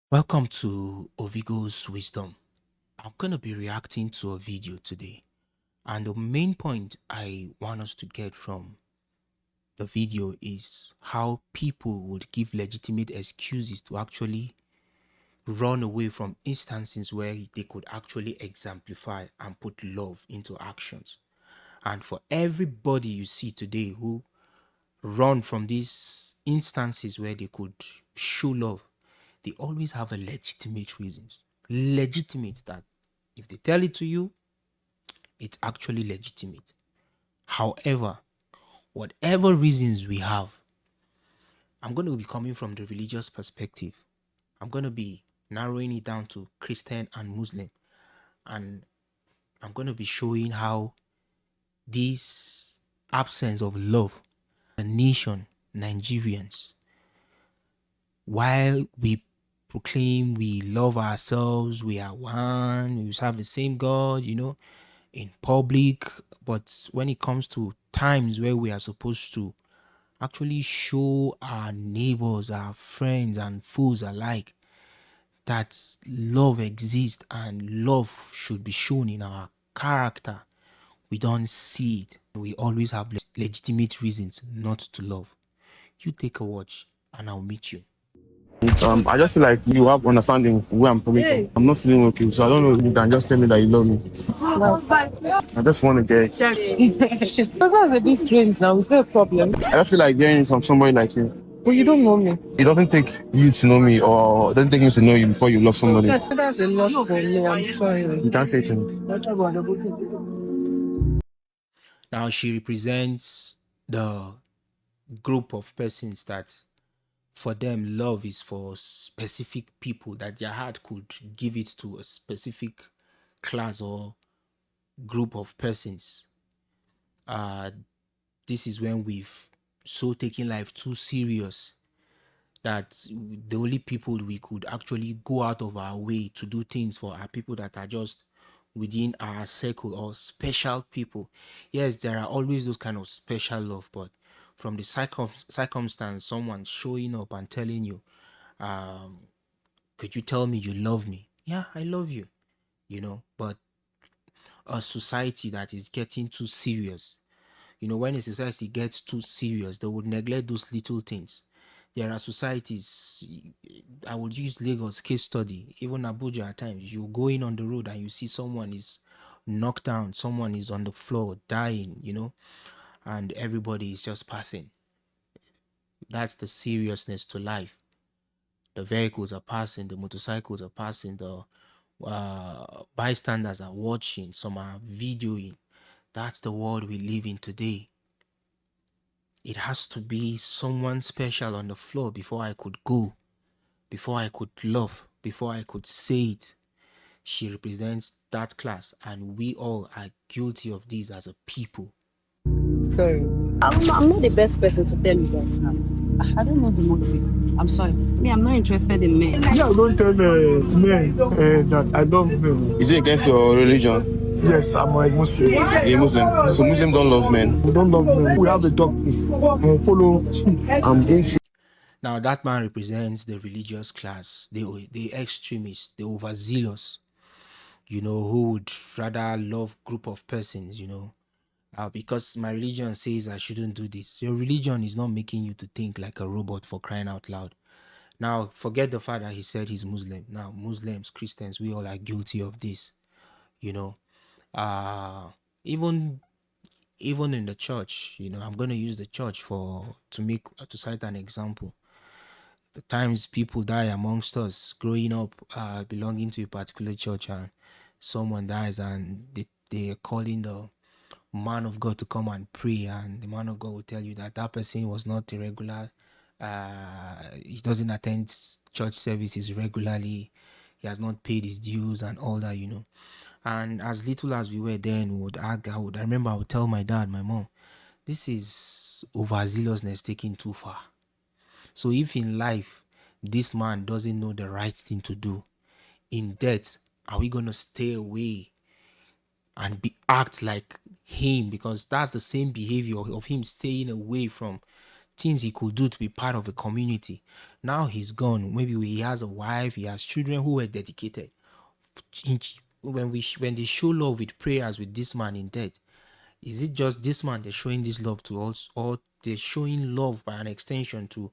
Welcome to Ovigo's Wisdom. I'm going to be reacting to a video today. And the main point I want us to get from the video is how people would give legitimate excuses to actually run away from instances where they could actually exemplify and put love into actions. And for everybody you see today who run from these instances where they could show love, they always have a legitimate reasons. Legitimate that if they tell it to you, it's actually legitimate. However, whatever reasons we have, I'm going to be coming from the religious perspective. I'm going to be narrowing it down to Christian and Muslim. And I'm going to be showing how this absence of love, the nation, Nigerians, while we proclaim we love ourselves, we are one, we serve the same God, in public, but when it comes to times where we are supposed to actually show our neighbors, our friends, and foes alike that love exists and love should be shown in our character, we don't see it. We always have legitimate reasons not to love. You take a watch and I'll meet you. I just feel like you have understanding of where I'm coming from. I'm not feeling okay, so I don't know if you can just tell me that you love me. I just want to get. That's a bit strange now. Is there a problem? I just feel like hearing it from somebody like you. But you don't know me. It doesn't take you to know me, or it doesn't take you to know you before you love somebody. That's a lot for me. I'm sorry. You can't say to me. Now she represents the group of persons that for them love is for specific people, that their heart could give it to a specific class or group of persons. This is when we've so taken life too serious that the only people we could actually go out of our way to do things for are people that are just within our circle or special people. Yes, there are always those kind of special love, but from the circumstance, someone showing up and telling you, could you tell me you love me? Yeah, I love you, but a society that is getting too serious, when a society gets too serious, they would neglect those little things. There are societies, I would use Lagos case study, even Abuja at times. You're going on the road and you see someone is knocked down, someone is on the floor dying, and everybody is just passing. That's the seriousness to life. The vehicles are passing, the motorcycles are passing, the bystanders are watching, some are videoing. That's the world we live in today. It has to be someone special on the floor before I could go, before I could love, before I could say it. She represents that class, and we all are guilty of this as a people. Sorry. I'm not the best person to tell you that now. I don't know the motive. I'm sorry. Me, I'm not interested in men. Yeah, I don't tell men that I love men. Is it against your religion? Yes, I'm a Muslim. You're a Muslim. So Muslims don't love men. We don't love men. We have the doctrine. Follow suit. I'm going to. Now, that man represents the religious class, the extremists, the overzealous, who would rather love group of persons, because my religion says I shouldn't do this. Your religion is not making you to think like a robot, for crying out loud. Now, forget the fact that he said he's Muslim. Now, Muslims, Christians, we all are guilty of this, you know. Even in the church, I'm going to use the church to cite an example. The times people die amongst us, growing up, belonging to a particular church, and someone dies, and they are calling the man of God to come and pray, and the man of God will tell you that that person was not a regular. He doesn't attend church services regularly. He has not paid his dues and all that, And as little as we were then, I remember I would tell my dad, my mom, this is overzealousness taken too far. So if in life this man doesn't know the right thing to do, in death, are we going to stay away and act like him? Because that's the same behavior of him staying away from things he could do to be part of a community. Now he's gone. Maybe he has a wife, he has children who were dedicated. When they show love with prayers with this man in death, is it just this man they're showing this love to us, or they're showing love by an extension to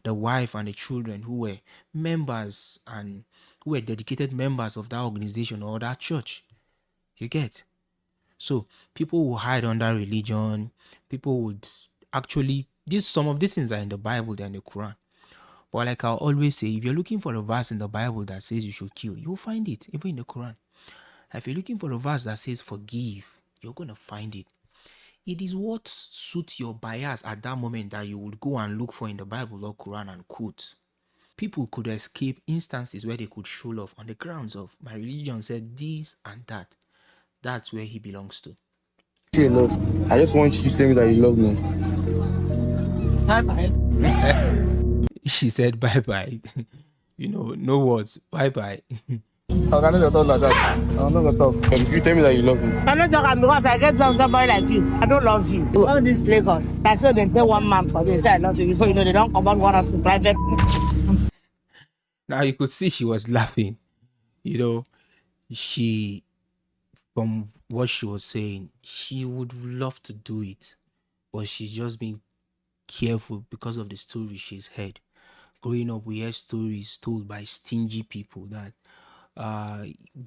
the wife and the children who were members and who were dedicated members of that organization or that church? You get? So people will hide under religion. People would actually some of these things are in the Bible, they're in the Quran. But like I always say, if you're looking for a verse in the Bible that says you should kill, you'll find it, even in the Quran. If you're looking for a verse that says forgive, you're gonna find it. It is what suits your bias at that moment that you would go and look for in the Bible or Quran and quote. People could escape instances where they could show love on the grounds of my religion said this and that. That's where he belongs to. I just want you to tell me that you love me. She said bye bye. No words. Bye bye. How can I talk like that? I'm not gonna talk. If you tell me that you love me. I'm not talking because I get from somebody like you. I don't love you. All this Lagos. That's why they tell one man for this. I love you. Before you know, they don't come out one of the private. Now you could see she was laughing. She, from what she was saying, she would love to do it, but she's just being careful because of the story she's heard. Growing up, we hear stories told by stingy people that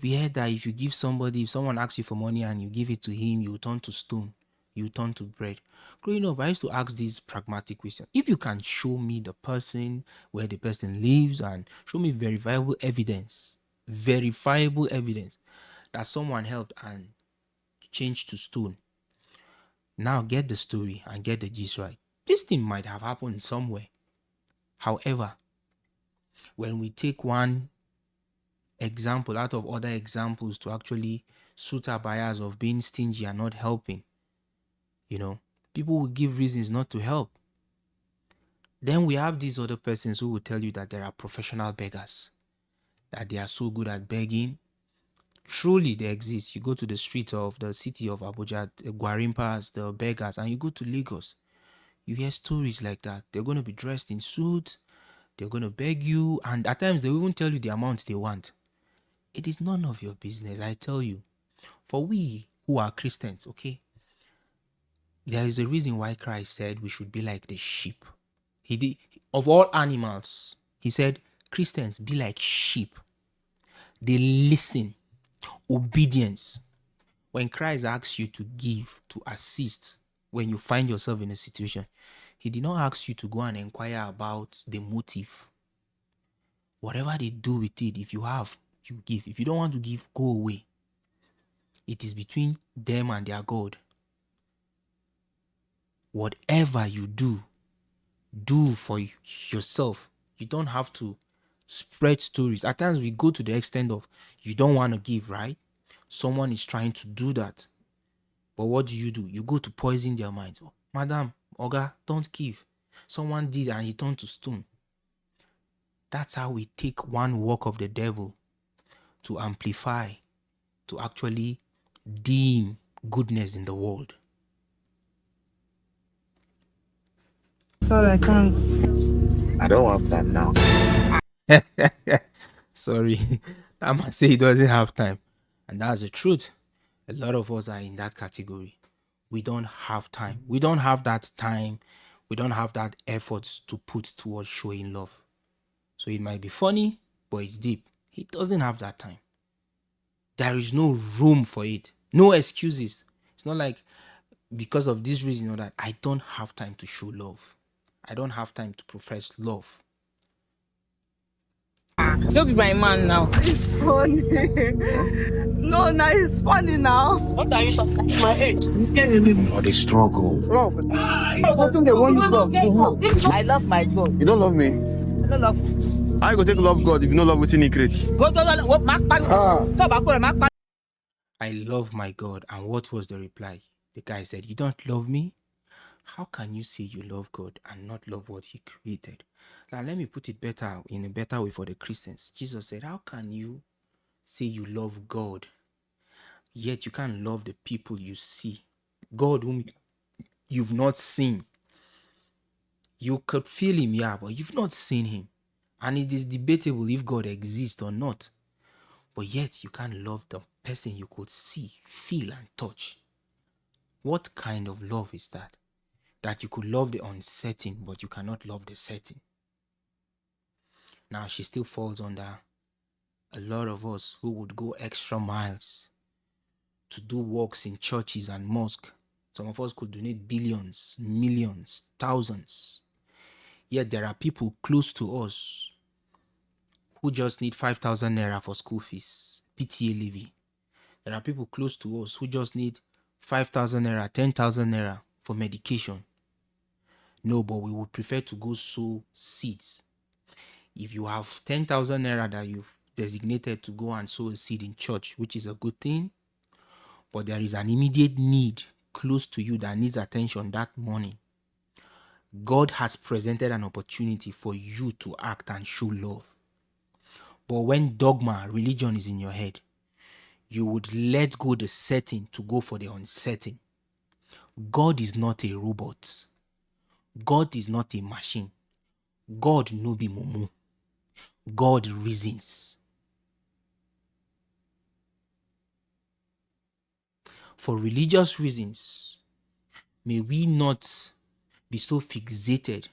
we heard that if someone asks you for money and you give it to him, you turn to stone, you turn to bread. Growing up, I used to ask this pragmatic question: if you can show me the person, where the person lives, and show me verifiable evidence that someone helped and changed to stone, now get the story and get the gist right. This thing might have happened somewhere. However, when we take one example out of other examples to actually suit our bias of being stingy and not helping, people will give reasons not to help. Then we have these other persons who will tell you that there are professional beggars, that they are so good at begging. Truly, they exist. You go to the streets of the city of Abuja, the Gwarimpas, the beggars, and you go to Lagos, you hear stories like that. They're going to be dressed in suits, they're going to beg you, and at times they will even tell you the amount they want. It is none of your business, I tell you. For we who are Christians, okay, there is a reason why Christ said we should be like the sheep. He did, of all animals, he said, Christians, be like sheep. They listen, obedience. When Christ asks you to give, to assist, when you find yourself in a situation, he did not ask you to go and inquire about the motive. Whatever they do with it, if you have, you give. If you don't want to give, go away. It is between them and their God. Whatever you do for yourself. You don't have to spread stories. At times we go to the extent of you don't want to give, right? Someone is trying to do that. But what do? You go to poison their minds. Oh, Madam, Oga, don't give. Someone did and he turned to stone. That's how we take one work of the devil to amplify, to actually deem goodness in the world. Sorry, I can't. I don't want that now. Sorry, I must say he doesn't have time. And that's the truth. A lot of us are in that category. We don't have time. We don't have that time. We don't have that effort to put towards showing love. So it might be funny, but it's deep. He doesn't have that time. There is no room for it. No excuses. It's not like because of this reason or that, I don't have time to show love. I don't have time to profess love. Don't be my man now. It's funny. No, now it's funny now. What are you talking about? My age. You can't even. Or they struggle. Love. I think they want you love. I love my God. You don't love me. I don't love you. How you go take love God if you don't love what's in he creates? Go to what Mark Pan. I love my God. And what was the reply? The guy said, you don't love me? How can you say you love God and not love what he created? Now, let me put it better, in a better way for the Christians. Jesus said, how can you say you love God, yet you can't love the people you see? God whom you've not seen. You could feel him, yeah, but you've not seen him. And it is debatable if God exists or not. But yet you can't love the person you could see, feel, and touch. What kind of love is that? That you could love the uncertain, but you cannot love the certain. Now she still falls under a lot of us who would go extra miles to do works in churches and mosques. Some of us could donate billions, millions, thousands. Yet there are people close to us who just need 5,000 naira for school fees, PTA levy. There are people close to us who just need 5,000 naira, 10,000 naira for medication. No, but we would prefer to go sow seeds. If you have 10,000 naira that you've designated to go and sow a seed in church, which is a good thing, but there is an immediate need close to you that needs attention that morning, God has presented an opportunity for you to act and show love. But when dogma, religion is in your head, you would let go the certain to go for the uncertain. God is not a robot. God is not a machine. God no be mumu. God reasons. For religious reasons, may we not be so fixated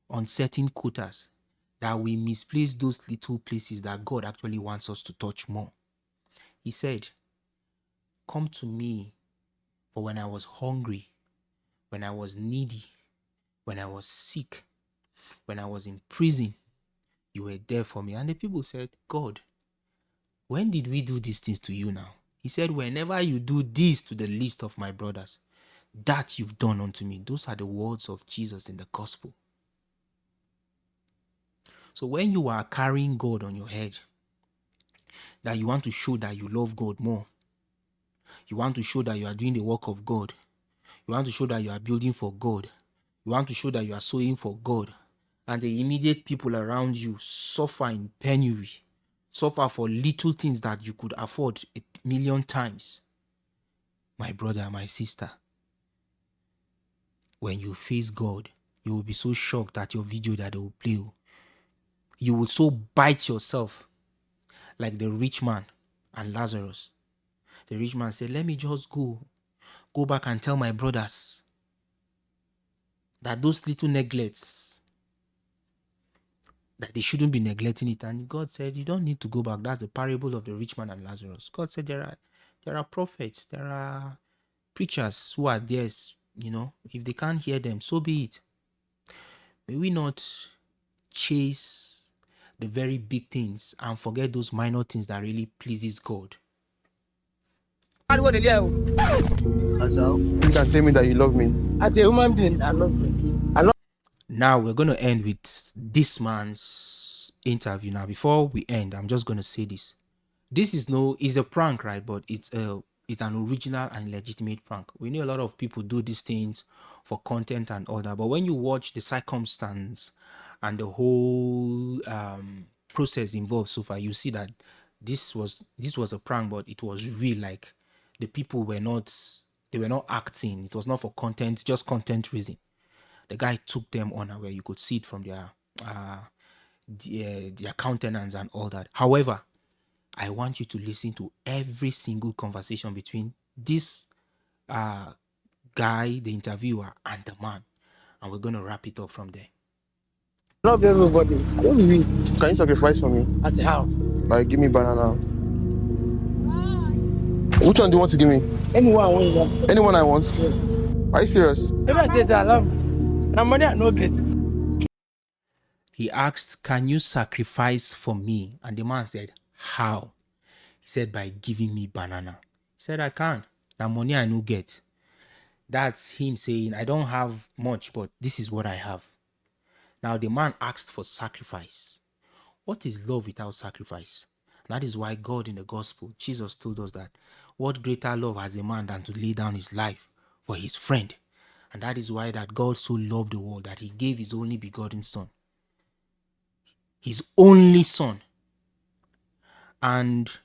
on certain quotas that we misplace those little places that God actually wants us to touch more. He said, "Come to me, for when I was hungry, when I was needy, when I was sick, when I was in prison, you were there for me." And the people said, "God, when did we do these things to you now?" He said, "Whenever you do this to the least of my brothers, that you've done unto me." Those are the words of Jesus in the gospel. So when you are carrying God on your head, that you want to show that you love God more, you want to show that you are doing the work of God, you want to show that you are building for God, you want to show that you are sowing for God, and the immediate people around you suffer in penury, suffer for little things that you could afford 1,000,000 times. My brother, my sister, when you face God, you will be so shocked at your video that they will play. You will so bite yourself like the rich man and Lazarus. The rich man said, "Let me just go back and tell my brothers that those little neglects, that they shouldn't be neglecting it." And God said, "You don't need to go back." That's the parable of the rich man and Lazarus. God said, there are prophets, there are preachers who are there, if they can't hear them, so be it. May we not chase the very big things and forget those minor things that really pleases God. You can tell me that you love me. As a human being, I love you. Now we're going to end with this man's interview. Now, before we end, I'm just going to say this. This is a prank, right? But it's an original and legitimate prank. We know a lot of people do these things for content and all that, but when you watch the circumstance and the whole process involved so far, you see that this was a prank, but it was real. Like, the people were not acting. It was not for content, just content reason. The guy took them on where you could see it from their countenance and all that. However, I want you to listen to every single conversation between this guy, the interviewer, and the man. And we're going to wrap it up from there. Love everybody. I love you. Can you sacrifice for me? As a how? Like, give me banana. Which one do you want to give me? Anyone I want. Anyone I want? Yeah. Are you serious? If I say that I love you, now money I no get. He asked, "Can you sacrifice for me?" And the man said, "How?" He said, "By giving me banana." He said, "I can. Now money I no get." That's him saying, "I don't have much, but this is what I have." Now the man asked for sacrifice. What is love without sacrifice? And that is why God in the gospel, Jesus told us that what greater love has a man than to lay down his life for his friend. And that is why that God so loved the world that he gave his only begotten son. His only son. And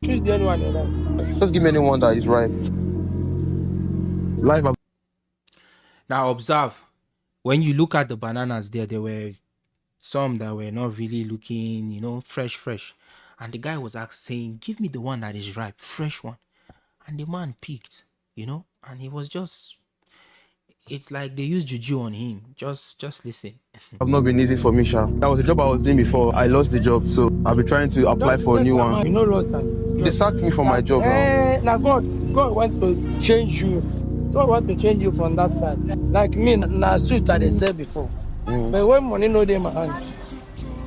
Choose anyone you like. Just give me anyone that is right. life. Now observe, when you look at the bananas there were some that were not really looking, fresh. And the guy was saying, give me the one that is ripe, fresh one. And the man picked, and he was just, it's like they used juju on him. Just listen. Have not been easy for me, Sha. That was the job I was doing before. I lost the job, so I'll be trying to apply for a new one. You know, lost time. They sacked me from my job now. Now God want to change you. God want to change you from that side. Like me, na suit I said before. But when money no dey my hand,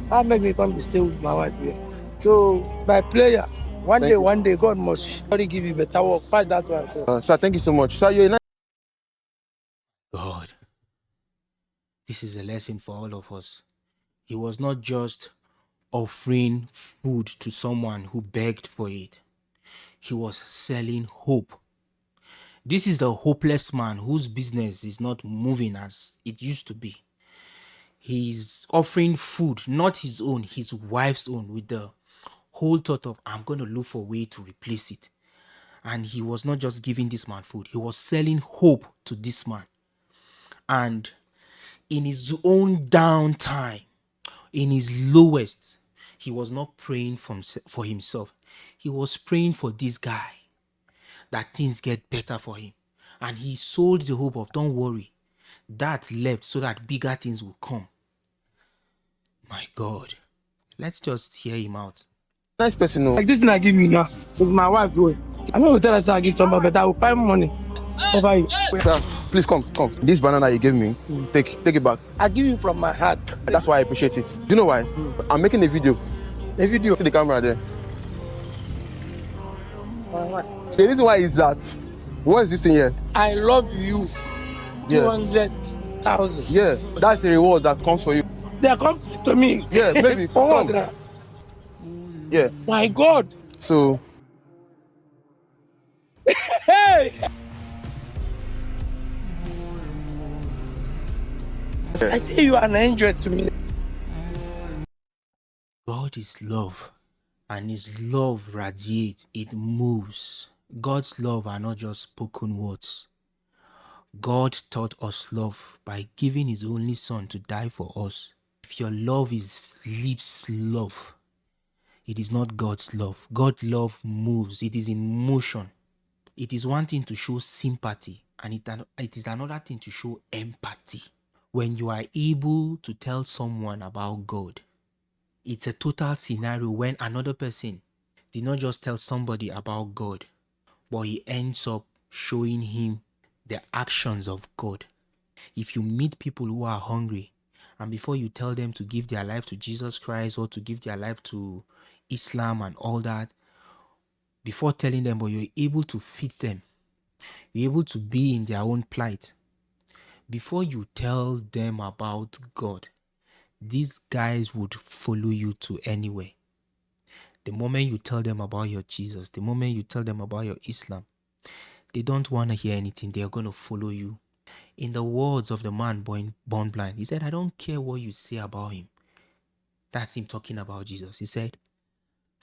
that make me come to stay with my wife here. So by prayer, one day God must surely give you better work. Fight that one. Sir, thank you so much. Sir, you're a nice. God, this is a lesson for all of us. He was not just offering food to someone who begged for it. He was selling hope. This is the hopeless man whose business is not moving as it used to be. He's offering food, not his own, his wife's own, with the whole thought of, I'm going to look for a way to replace it. And he was not just giving this man food, he was selling hope to this man. And in his own downtime, in his lowest, he was not praying for himself. He was praying for this guy, that things get better for him. And he sold the hope of, don't worry, that left so that bigger things will come. My God, let's just hear him out. Nice person, no. Like this thing I give you now, with my wife going. I'm not going to tell her to give somebody, but I will find money. Over you. Sir, please come. This banana you gave me, take it back. I give you from my heart. That's why I appreciate it. Do you know why? I'm making a video. The video. See the camera there. The reason why is that, what is this thing here? I love you. Yeah. 200,000. Yeah, that's the reward that comes for you. They come to me. Yeah, maybe. For what? Come. Yeah. My God. So, Hey! I see you are an angel to me. God is love, and his love radiates, it moves. God's love are not just spoken words. God taught us love by giving his only son to die for us. If your love is lips love, it is not God's love. God's love moves, it is in motion. It is one thing to show sympathy, and it is another thing to show empathy. When you are able to tell someone about God, it's a total scenario when another person did not just tell somebody about God, but he ends up showing him the actions of God. If you meet people who are hungry, and before you tell them to give their life to Jesus Christ or to give their life to Islam and all that, before telling them, but you're able to feed them, you're able to be in their own plight, before you tell them about God, these guys would follow you to anywhere. The moment you tell them about your Jesus, the moment you tell them about your Islam, they don't want to hear anything. They are going to follow you. In the words of the man born blind, he said, I don't care what you say about him. That's him talking about Jesus. He said,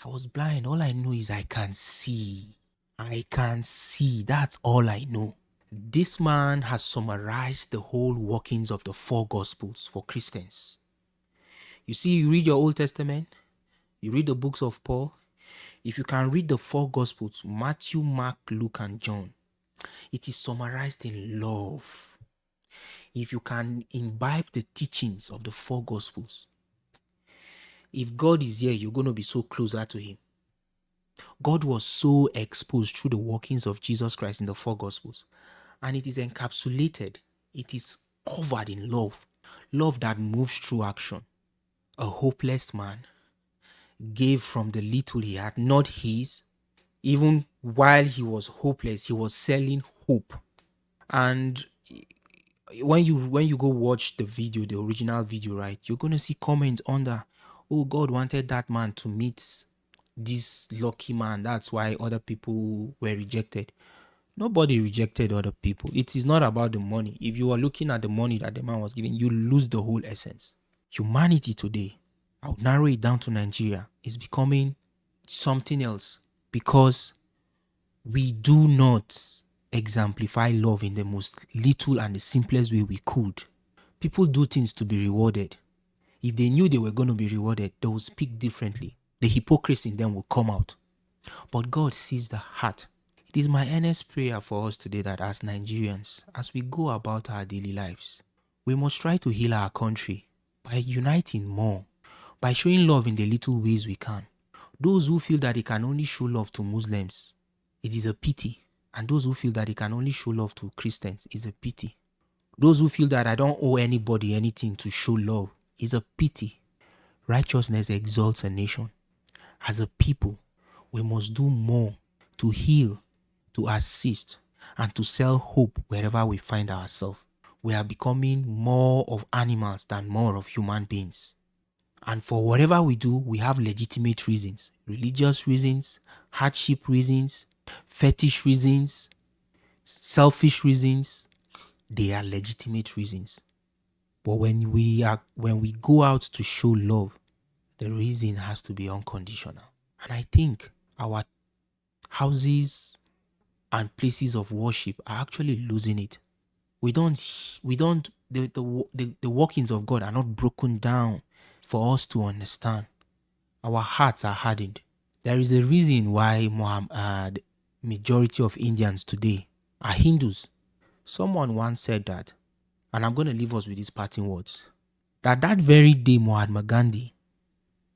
I was blind. All I know is I can see. I can see. That's all I know. This man has summarized the whole workings of the 4 Gospels for Christians. You see, you read your Old Testament, you read the books of Paul. If you can read the 4 Gospels, Matthew, Mark, Luke, and John, it is summarized in love. If you can imbibe the teachings of the 4 Gospels, if God is here, you're going to be so closer to him. God was so exposed through the workings of Jesus Christ in the 4 Gospels, and it is encapsulated, it is covered in love. Love that moves through action. A hopeless man gave from the little he had, not his. Even while he was hopeless, he was selling hope. And when you go watch the video, the original video, right, you're going to see comments under, oh, God wanted that man to meet this lucky man. That's why other people were rejected. Nobody rejected other people. It is not about the money. If you are looking at the money that the man was giving, you lose the whole essence. Humanity today, I'll narrow it down to Nigeria, is becoming something else because we do not exemplify love in the most little and the simplest way we could. People do things to be rewarded. If they knew they were going to be rewarded, they would speak differently. The hypocrisy in them will come out. But God sees the heart. It is my earnest prayer for us today that as Nigerians, as we go about our daily lives, we must try to heal our country by uniting more, by showing love in the little ways we can. Those who feel that they can only show love to Muslims, it is a pity. And those who feel that they can only show love to Christians is a pity. Those who feel that I don't owe anybody anything to show love is a pity. Righteousness exalts a nation. As a people, we must do more to heal, to assist, and to sell hope wherever we find ourselves. We are becoming more of animals than more of human beings. And for whatever we do, we have legitimate reasons. Religious reasons, hardship reasons, fetish reasons, selfish reasons. They are legitimate reasons. But when we go out to show love, the reason has to be unconditional. And I think our houses and places of worship are actually losing it. The workings of God are not broken down for us to understand. Our hearts are hardened. There is a reason why the majority of Indians today are Hindus. Someone once said that, and I'm going to leave us with these parting words, that very day Mahatma Gandhi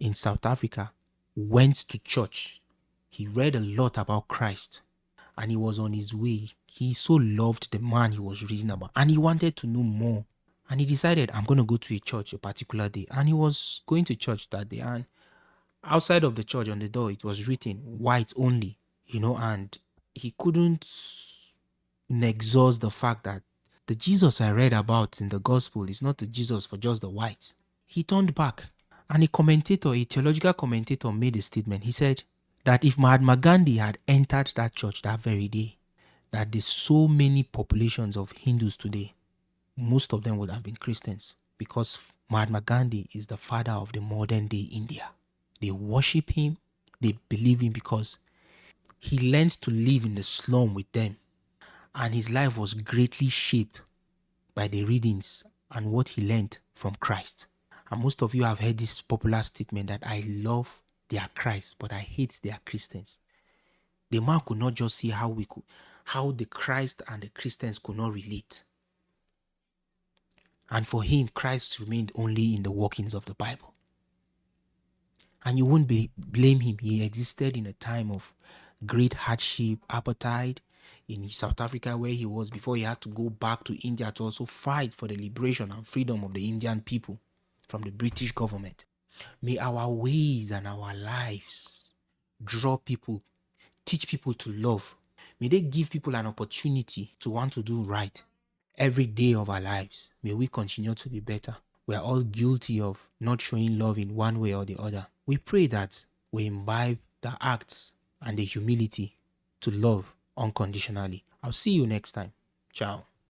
in South Africa went to church. He read a lot about Christ and he was on his way. He so loved the man he was reading about and he wanted to know more. And he decided, I'm going to go to a church a particular day. And he was going to church that day. And outside of the church on the door, it was written white only, and he couldn't exhaust the fact that the Jesus I read about in the gospel is not the Jesus for just the whites. He turned back and a theological commentator made a statement. He said that if Mahatma Gandhi had entered that church that very day, that there's so many populations of Hindus today, most of them would have been Christians because Mahatma Gandhi is the father of the modern day India. They worship him, they believe him because he learned to live in the slum with them and his life was greatly shaped by the readings and what he learned from Christ. And most of you have heard this popular statement that I love their Christ, but I hate their Christians. The man could not just see how the Christ and the Christians could not relate. And for him, Christ remained only in the workings of the Bible. And you won't blame him. He existed in a time of great hardship, apartheid in South Africa where he was before he had to go back to India to also fight for the liberation and freedom of the Indian people from the British government. May our ways and our lives draw people, teach people to love. May they give people an opportunity to want to do right. Every day of our lives, may we continue to be better. We are all guilty of not showing love in one way or the other. We pray that we imbibe the acts and the humility to love unconditionally. I'll see you next time. Ciao.